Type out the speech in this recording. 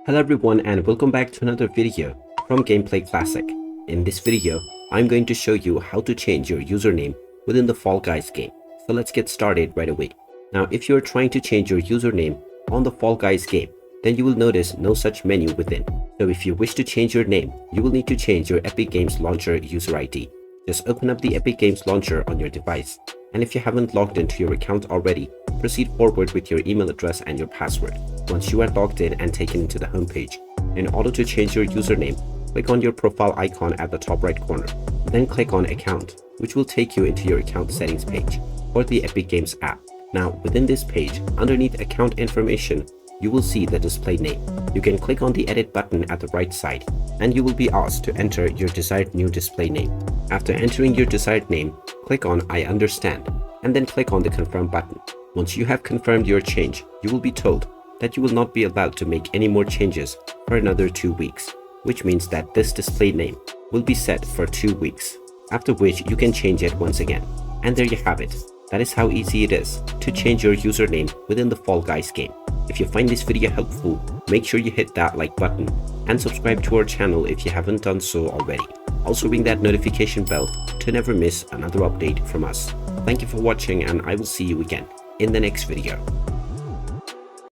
Hello everyone and welcome back to another video from Gameplay Classic. In this video, I'm going to show you how to change your username within the Fall Guys game. So let's get started right away. Now if you're trying to change your username on the Fall Guys game, then you will notice no such menu within. So if you wish to change your name, you will need to change your Epic Games Launcher user ID. Just open up the Epic Games Launcher on your device. And if you haven't logged into your account already, proceed forward with your email address and your password. Once you are logged in and taken into the home page, in order to change your username, click on your profile icon at the top right corner. Then click on Account, which will take you into your account settings page for the Epic Games app. Now within this page, underneath account information, you will see the display name. You can click on the edit button at the right side and you will be asked to enter your desired new display name. After entering your desired name, click on I understand and then click on the confirm button. Once you have confirmed your change, you will be told that you will not be allowed to make any more changes for another 2 weeks, which means that this display name will be set for 2 weeks, after which you can change it once again. And there you have it. That is how easy it is to change your username within the Fall Guys game. If you find this video helpful, make sure you hit that like button and subscribe to our channel if you haven't done so already. Also ring that notification bell to never miss another update from us. Thank you for watching and I will see you again in the next video.